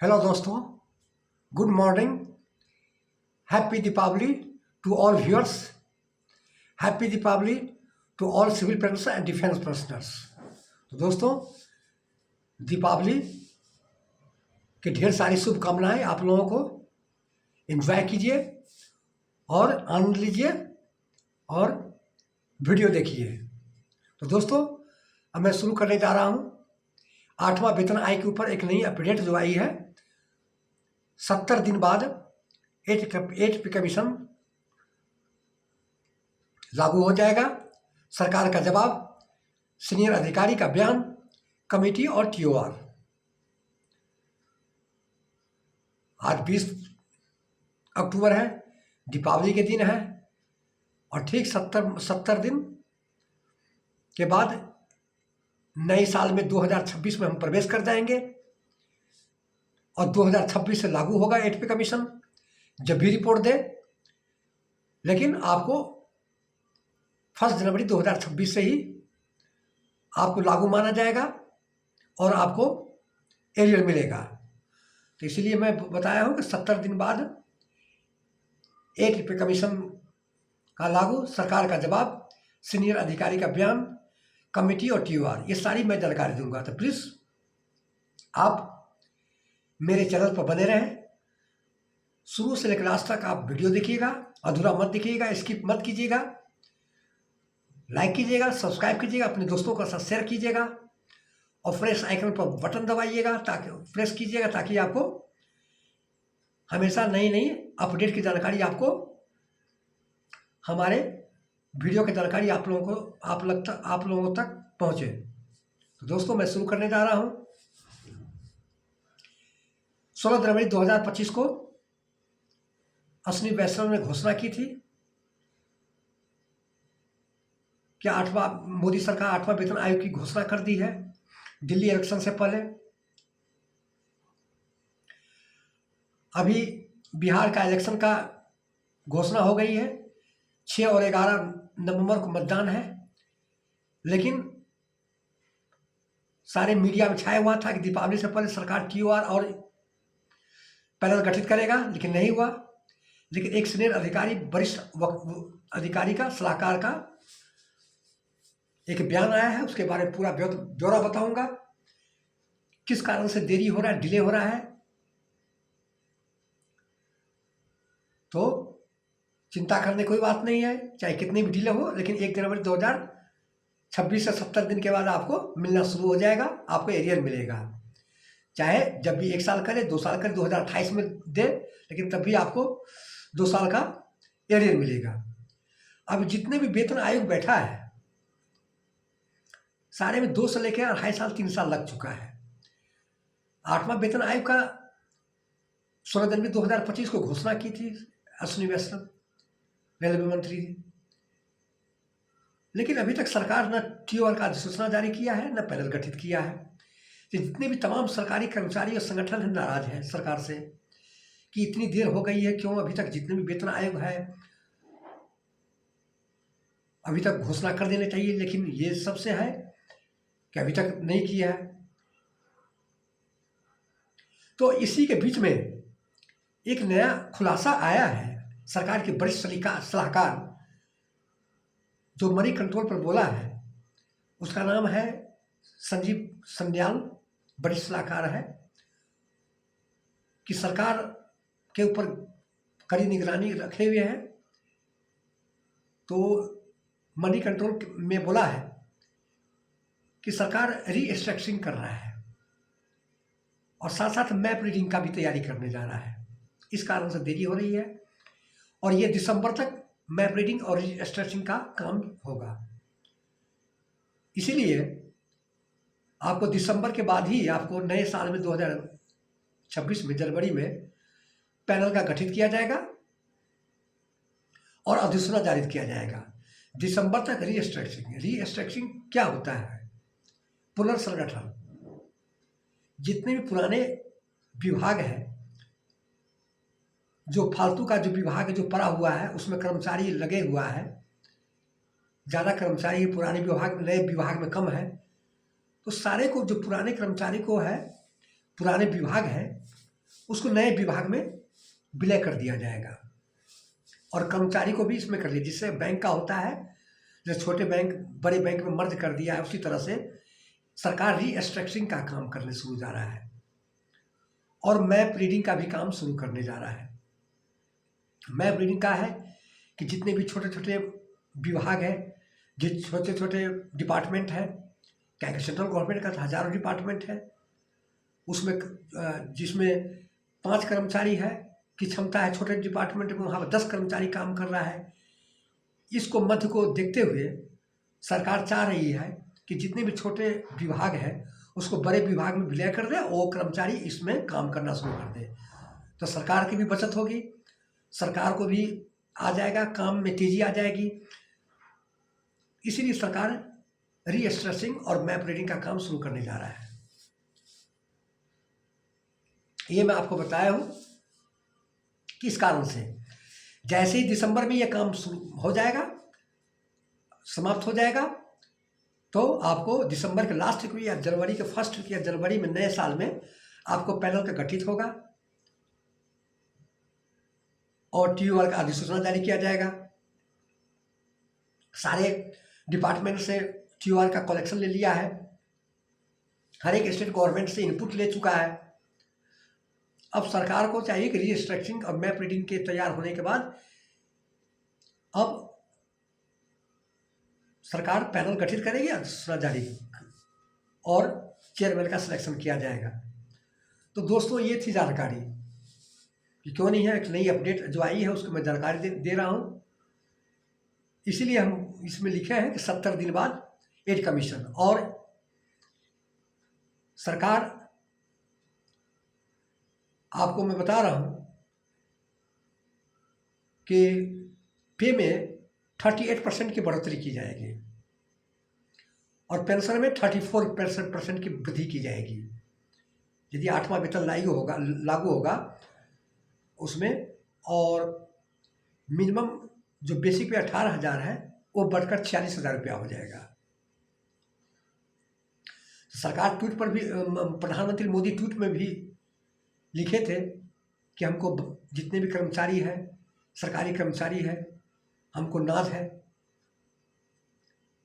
Hello दोस्तों, good morning. Happy Deepawali to all viewers. Happy Deepawali to all civil persons and defence persons. तो दोस्तों, दीपावली की ढेर सारी शुभकामनाएं आप लोगों को। एंजॉय कीजिए और आनंद लीजिए और वीडियो देखिए। तो दोस्तों, अब मैं शुरू करने जा रहा हूं 8वां वेतन आयोग के ऊपर एक नई अपडेट जो आई है। 70 दिन बाद एट पे कमीशन लागू हो जाएगा। सरकार का जवाब, सीनियर अधिकारी का बयान, कमेटी और टीओआर। आज 20 अक्टूबर है, दीपावली के दिन है और ठीक 70 दिन के बाद नए साल में 2026 में हम प्रवेश कर जाएंगे और 2026 से लागू होगा 8 पे कमीशन जब भी रिपोर्ट दे। लेकिन आपको 1 जनवरी 2026 से ही आपको लागू माना जाएगा और आपको एरियर मिलेगा। तो इसलिए मैं बताया हूं कि 70 दिन बाद 8 पे कमीशन का लागू, सरकार का जवाब, सीनियर अधिकारी का बयान, कमेटी और टीओआर, ये सारी मैं जानकारी दूंगा। तो प्लीज़ आप मेरे चैनल पर बने रहें, शुरू से लेकर लास्ट तक आप वीडियो देखिएगा, अधूरा मत देखिएगा, स्किप मत कीजिएगा, लाइक कीजिएगा, सब्सक्राइब कीजिएगा, अपने दोस्तों के साथ शेयर कीजिएगा और प्रेस आइकन पर बटन दबाइएगा ताकि प्रेस कीजिएगा ताकि आपको हमेशा नई नई अपडेट की जानकारी, आपको हमारे वीडियो की जानकारी आप लोगों तक पहुंचे। तो दोस्तों, मैं शुरू करने जा रहा हूं। 16 जनवरी 2025 को अश्विनी वैष्णव ने घोषणा की थी कि मोदी सरकार 8वां वेतन आयोग की घोषणा कर दी है दिल्ली इलेक्शन से पहले। अभी बिहार का इलेक्शन का घोषणा हो गई है, 6 और 11 नवंबर को मतदान है। लेकिन सारे मीडिया में छाया हुआ था कि दीपावली से पहले सरकार टीओआर और पैनल गठित करेगा, लेकिन नहीं हुआ। लेकिन एक सीनियर अधिकारी, वरिष्ठ अधिकारी का, सलाहकार का एक बयान आया है, उसके बारे में पूरा ब्यौरा बताऊंगा, किस कारण से देरी हो रहा है, डिले हो रहा है। तो चिंता करने कोई बात नहीं है, चाहे कितनी भी डिले हो, लेकिन 1 जनवरी 2026 से 70 दिन के बाद आपको मिलना शुरू हो जाएगा, आपको एरियर मिलेगा। चाहे जब भी 1 साल करे, 2 साल करे, 2028 में दे, लेकिन तब भी आपको 2 साल का एरियर मिलेगा। अब जितने भी वेतन आयोग बैठा है, सारे में 2 से लेकर 2.5 साल 3 साल लग चुका है। 8वां वेतन आयोग का 16 जनवरी 2025 को घोषणा की थी अश्विनी वैष्णव, रेलवे मंत्री थी। लेकिन अभी तक सरकार न टीओआर का अधिसूचना जारी किया है, न पैनल गठित किया है। तो जितने भी तमाम सरकारी कर्मचारी और संगठन है, नाराज हैं सरकार से कि इतनी देर हो गई है, क्यों अभी तक जितने भी वेतन आयोग है अभी तक घोषणा कर देने चाहिए। लेकिन ये सबसे है कि अभी तक नहीं किया है। तो इसी के बीच में एक नया खुलासा आया है। सरकार के वरिष्ठ सलाहकार जो मनी कंट्रोल पर बोला है, उसका नाम है संजीव संध्याल, वरिष्ठ सलाहकार है, कि सरकार के ऊपर कड़ी निगरानी रखे हुए हैं। तो मनी कंट्रोल में बोला है कि सरकार रीस्ट्रक्चरिंग कर रहा है और साथ साथ मैप रीडिंग का भी तैयारी करने जा रहा है। इस कारण से देरी हो रही है और ये दिसंबर तक मैप रीडिंग और रीस्ट्रक्चरिंग का काम होगा। इसीलिए आपको दिसंबर के बाद ही आपको नए साल में 2026 में जनवरी में पैनल का गठित किया जाएगा और अधिसूचना जारी किया जाएगा। दिसंबर तक रीस्ट्रक्चरिंग क्या होता है? पुनर्संगठन। जितने भी पुराने विभाग हैं, जो फालतू का जो विभाग जो पड़ा हुआ है, उसमें कर्मचारी लगे हुआ है, ज़्यादा कर्मचारी पुराने विभाग, नए विभाग में कम है। तो सारे को, जो पुराने कर्मचारी को है, पुराने विभाग हैं, उसको नए विभाग में विलय कर दिया जाएगा और कर्मचारी को भी इसमें कर दिया, जिससे बैंक का होता है जैसे छोटे बैंक बड़े बैंक में मर्ज कर दिया है, उसी तरह से सरकार रीस्ट्रक्चरिंग का काम करने शुरू जा रहा है और मैप रीडिंग का भी काम शुरू करने जा रहा है। मैप रीडिंग का है कि जितने भी छोटे छोटे विभाग हैं, जो छोटे छोटे डिपार्टमेंट हैं, क्या कि सेंट्रल गवर्नमेंट का तो हज़ारों डिपार्टमेंट है, उसमें जिसमें 5 कर्मचारी है की क्षमता है, छोटे डिपार्टमेंट में वहाँ पर 10 कर्मचारी काम कर रहा है। इसको मध्य को देखते हुए सरकार चाह रही है कि जितने भी छोटे विभाग हैं उसको बड़े विभाग में विलय कर दे, वो कर्मचारी इसमें काम करना शुरू कर दे, तो सरकार की भी बचत होगी, सरकार को भी आ जाएगा, काम में तेजी आ जाएगी। इसीलिए सरकार रीस्ट्रक्चरिंग और मैप रीडिंग का काम शुरू करने जा रहा है। ये मैं आपको बताया हूँ किस कारण से। जैसे ही दिसंबर में ये काम शुरू हो जाएगा, समाप्त हो जाएगा, तो आपको दिसंबर के लास्ट वीक या जनवरी के फर्स्ट वीक या जनवरी में नए साल में आपको पैनल का गठित होगा और TUR का अधिसूचना जारी किया जाएगा। सारे डिपार्टमेंट से TUR का कलेक्शन ले लिया है, हर एक स्टेट गवर्नमेंट से इनपुट ले चुका है। अब सरकार को चाहिए कि रीस्ट्रक्चरिंग और मैप रीडिंग के तैयार होने के बाद अब सरकार पैनल गठित करेगी, अधिसूचना जारी और चेयरमैन का सिलेक्शन किया जाएगा। तो दोस्तों ये थी जानकारी कि क्यों नहीं है, एक नई अपडेट जो आई है उसको मैं जानकारी दे रहा हूँ। इसीलिए हम इसमें लिखे हैं कि 70 दिन बाद एड कमीशन, और सरकार आपको मैं बता रहा हूँ कि पे में 38% की बढ़ोतरी की जाएगी और पेंशन में 34% की वृद्धि की जाएगी यदि 8वां वेतन लागू होगा उसमें, और मिनिमम जो बेसिक पे 18,000 है वो बढ़कर 46,000 रुपया हो जाएगा। सरकार ट्वीट पर भी, प्रधानमंत्री मोदी ट्वीट में भी लिखे थे कि हमको जितने भी कर्मचारी हैं, सरकारी कर्मचारी हैं, हमको नाज है।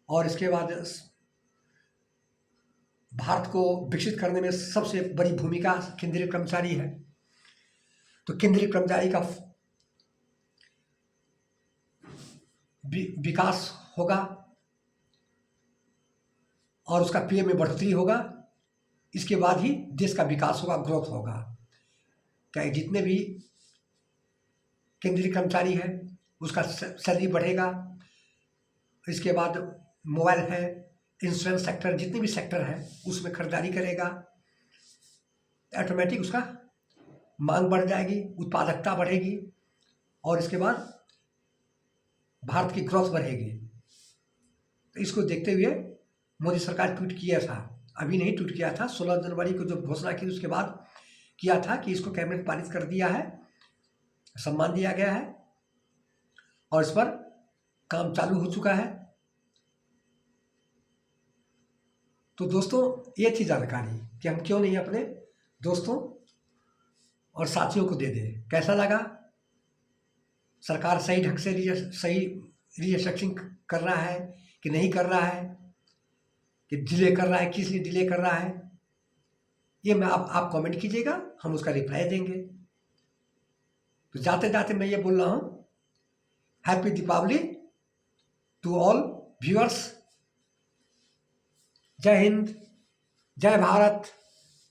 और इसके बाद भारत को विकसित करने में सबसे बड़ी भूमिका केंद्रीय कर्मचारी है, तो केंद्रीय कर्मचारी का विकास होगा और उसका पे में बढ़ोतरी होगा। इसके बाद ही देश का विकास होगा, ग्रोथ होगा। क्या जितने भी केंद्रीय कर्मचारी हैं उसका सैलरी बढ़ेगा। इसके बाद मोबाइल है, इंश्योरेंस सेक्टर, जितने भी सेक्टर हैं उसमें खरीदारी करेगा, ऑटोमेटिक उसका मांग बढ़ जाएगी, उत्पादकता बढ़ेगी और इसके बाद भारत की ग्रोथ बढ़ेगी। तो इसको देखते हुए मोदी सरकार ट्वीट किया था, अभी नहीं ट्वीट किया था, 16 जनवरी को जो घोषणा की उसके बाद किया था कि इसको कैबिनेट पारित कर दिया है, सम्मान दिया गया है और इस पर काम चालू हो चुका है। तो दोस्तों ये थी जानकारी कि हम क्यों नहीं अपने दोस्तों और साथियों को दे दें। कैसा लगा? सरकार सही ढंग से सही रीस्ट्रक्चरिंग कर रहा है कि नहीं कर रहा है, कि डिले कर रहा है, किस लिए डिले कर रहा है, ये मैं आप कमेंट कीजिएगा, हम उसका रिप्लाई देंगे। तो जाते जाते मैं ये बोल रहा हूँ, happy Deepawali to all viewers. जय हिंद, जय भारत,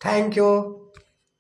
थैंक यू।